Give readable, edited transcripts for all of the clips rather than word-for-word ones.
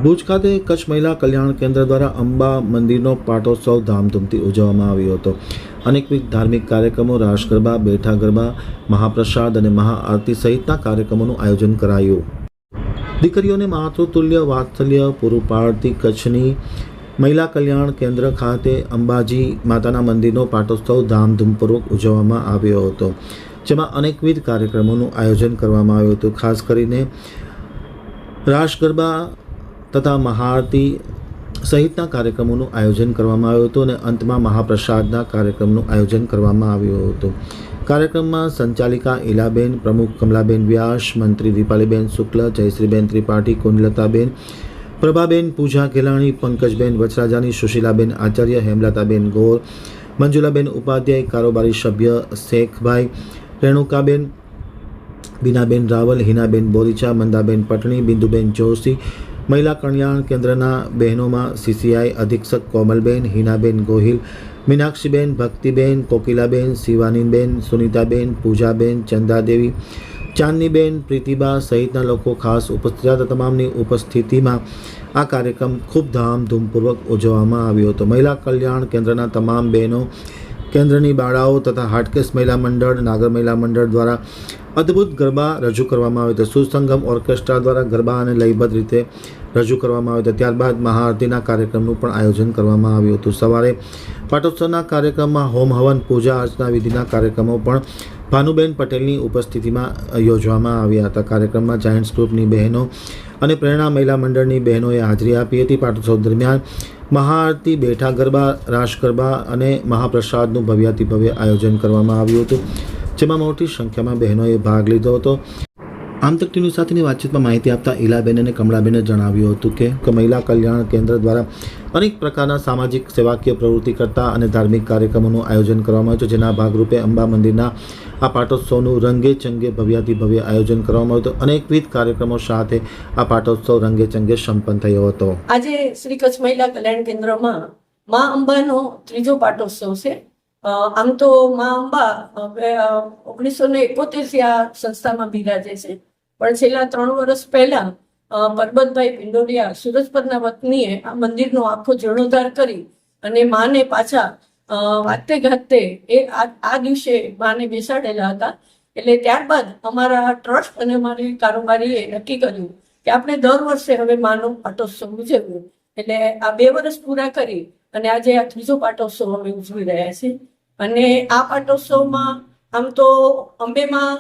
ભુજ ખાતે કચ્છ મહિલા કલ્યાણ કેન્દ્ર દ્વારા અંબા મંદિરનો પાટોત્સવ ધામધૂમથી ઉજવવામાં આવ્યો હતો. અનેકવિધ ધાર્મિક કાર્યક્રમો, રાસ ગરબા, બેઠા ગરબા, મહાપ્રસાદ અને મહાઆરતી સહિતના કાર્યક્રમોનું આયોજન કરાયું. દીકરીઓને માતૃતુલ્ય વાત્સલ્ય પૂરું પાડતી કચ્છની મહિલા કલ્યાણ કેન્દ્ર ખાતે અંબાજી માતાના મંદિરનો પાટોત્સવ ધામધૂમપૂર્વક ઉજવવામાં આવ્યો હતો, જેમાં અનેકવિધ કાર્યક્રમોનું આયોજન કરવામાં આવ્યું હતું. ખાસ કરીને રાસ ગરબા તથા મહાઆરતી સહિતના કાર્યક્રમોનું આયોજન કરવામાં આવ્યું હતું અને અંતમાં મહાપ્રસાદના કાર્યક્રમનું આયોજન કરવામાં આવ્યું હતું. કાર્યક્રમમાં સંચાલિકા ઈલાબેન, પ્રમુખ કમલાબેન વ્યાસ, મંત્રી દીપાલીબેન શુક્લ, જયશ્રીબેન ત્રિપાઠી, કુંજલતાબેન, પ્રભાબેન, પૂજા ગેલાણી, પંકજબેન વચરાજાની, સુશીલાબેન આચાર્ય, હેમલતાબેન ગોર, મંજુલાબેન ઉપાધ્યાય, કારોબારી સભ્ય શેખભાઈ, રેણુકાબેન, બીનાબેન રાવલ, હિનાબેન બોરીચા, મંદાબેન પટણી, બિંદુબેન જોશી, મહિલા કલ્યાણ કેન્દ્રના બહેનોમાં સીસીઆઈ અધિક્ષક કોમલબેન, હિનાબેન ગોહિલ, મીનાક્ષીબેન, ભક્તિબેન, કોકિલાબેન, શિવાનીબેન, સુનીતાબેન, પૂજાબેન, ચંદાદેવી, ચાંદનીબેન, પ્રીતિબા સહિતના લોકો ખાસ ઉપસ્થિત હતા. તમામની ઉપસ્થિતિમાં આ કાર્યક્રમ ખૂબ ધામધૂમપૂર્વક ઉજવવામાં આવ્યો હતો. મહિલા કલ્યાણ કેન્દ્રના તમામ બહેનો, કેન્દ્રની બાળાઓ તથા હાટકેશ મહિલા મંડળ, નાગર મહિલા મંડળ દ્વારા અદ્ભુત ગરબા રજૂ કરવામાં આવ્યા હતા. સુસંગમ ઓર્કેસ્ટ્રા દ્વારા ગરબા અને લયબદ્ધ રીતે રજૂ કરવામાં આવ્યા હતા. ત્યારબાદ મહાઆરતીના કાર્યક્રમનું પણ આયોજન કરવામાં આવ્યું હતું. સવારે પાટોત્સવના કાર્યક્રમમાં હોમ હવન, પૂજા અર્ચના વિધિના કાર્યક્રમો પણ ભાનુબેન પટેલની ઉપસ્થિતિમાં યોજવામાં આવ્યા હતા. કાર્યક્રમમાં જાયન્ટ્સ ગ્રુપની બહેનો અને પ્રેરણા મહિલા મંડળની બહેનોએ હાજરી આપી હતી. પાટોત્સવ દરમિયાન મહાઆરતી, બેઠા ગરબા, રાસ ગરબા અને મહાપ્રસાદનું ભવ્યાતિભવ્ય આયોજન કરવામાં આવ્યું હતું, જેમાં મોટી સંખ્યામાં બહેનોએ ભાગ લીધો હતો. આમતક ટીવી સાથેની વાતચીતમાં માહિતી આપતા ઈલાબેન અને કમળાબેને જણાવ્યું હતું કે મહિલા કલ્યાણ કેન્દ્ર દ્વારા અનેક પ્રકારના સામાજિક સેવાકીય પ્રવૃત્તિ કરતા અને ધાર્મિક કાર્યક્રમોનું આયોજન કરવામાં આવ્યું છે, જેના ભાગરૂપે અંબા મંદિરના આ પાટોત્સવનું રંગે ચંગે ભવ્યાતિભવ્ય આયોજન કરવામાં આવ્યું હતું. અનેકવિધ કાર્યક્રમો સાથે આ પાટોત્સવ રંગે ચંગે સંપન્ન થયો હતો. આજે શ્રી કચ્છ મહિલા કલ્યાણ કેન્દ્રમાં મા અંબાનો ત્રીજો પાટોત્સવ છે. આમ તો મા અંબા 1971 આ સંસ્થામાં બિરાજે છે, પણ છેલ્લા 3 વર્ષ પહેલા પરબતભાઈ પિંડોરિયા સુરજપરના વતનીએ આ મંદિરનો આખો જીર્ણોદ્ધાર કરી અને માને પાછા વાતે ઘાતે આ દિવસે માને બેસાડેલા હતા. એટલે ત્યારબાદ અમારા ટ્રસ્ટ અને અમારી કારોબારીએ નક્કી કર્યું કે આપણે દર વર્ષે હવે માનો પાટોત્સવ ઉજવ્યો. એટલે આ 2 વર્ષ પૂરા કરી અને આજે આ ત્રીજો પાટોત્સવ અમે ઉજવી રહ્યા છીએ. અને આ પાટોત્સવમાં આમ તો અંબેમાં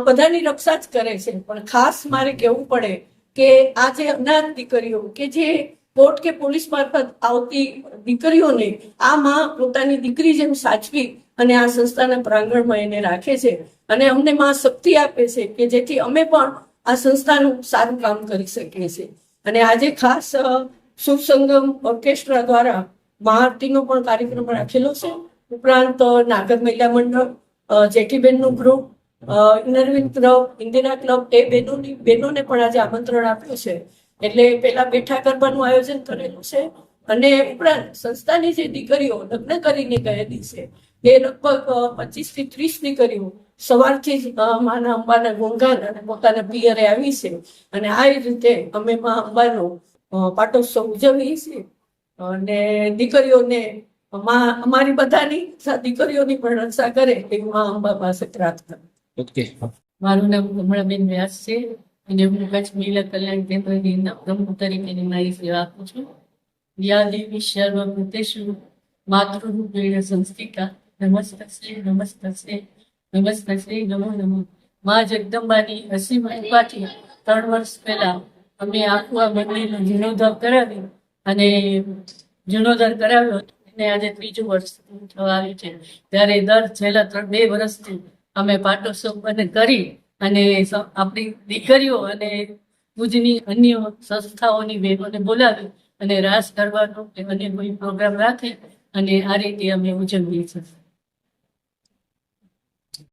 બધાની રક્ષા જ કરે છે, પણ ખાસ મારે કહેવું પડે કે આ જે અનાથ દીકરીઓ કે જે કોર્ટ કે પોલીસ મારફત આવતી દીકરીઓને આ માં પોતાની દીકરી જેમ સાચવી અને આ સંસ્થાના પ્રાંગણમાં એને રાખે છે અને અમને માં શક્તિ આપે છે કે જેથી અમે પણ આ સંસ્થાનું સારું કામ કરી શકીએ છીએ. અને આજે ખાસ સુસંગમ ઓર્કેસ્ટ્રા દ્વારા મહાઆરતીનો પણ કાર્યક્રમ રાખેલો છે. ઉપરાંત નાગર મહિલા મંડળ, જેકીબેનનું ગ્રુપ, ઇનરવિન ક્લબ, ઇન્દિરા ક્લબ, એ બહેનોને પણ આજે આમંત્રણ આપ્યું છે. એટલે પેલા બેઠા ગરબાનું આયોજન કરેલું છે અને ઉપરાંત સંસ્થાની જે દીકરીઓ લગ્ન કરીને ગયેલી છે એ લગભગ 25 થી 30 દીકરીઓ સવારથી જ માના અંબાના ગુણગાન અને પોતાના પિયરે આવી છે. અને આ રીતે અમે મા અંબાનો પાટોત્સવ ઉજવીએ છીએ અને દીકરીઓને અમારી બધાની દીકરીઓની પણ રક્ષા કરે એવી મા અંબા પાસે પ્રાર્થના. મારું નામ કમળાબેન વ્યાસ છે અને હું કચ્છ મહિલા કલ્યાણ કેન્દ્રની પ્રમુખ તરીકેની મારી સેવા આપું છું. યા દેવી સર્વભૂતેષુ માતૃરૂપેણ સંસ્થિતા નમસ્તસ્યૈ નમસ્તસ્યૈ નમસ્તસ્યૈ નમો નમઃ. મા જગદંબાની અસીમ કૃપાથી 3 વર્ષ પહેલા અમે આખું આ મંદિરનો જીર્ણોદ્ધાર કરાવ્યો અને જીર્ણોદ્ધાર કરાવ્યો અને આજે 3જું વર્ષ થવા આવ્યું છે. ત્યારે છેલ્લા 2 વર્ષથી અમે પાટોત્સવ કરી અને આપણી દીકરીઓ અને ભુજની અન્ય સંસ્થાઓની બહેનોને બોલાવી અને રાસ ગરબાનો અને કોઈ પ્રોગ્રામ રાખી અને આ રીતે અમે ઉજવીએ છીએ.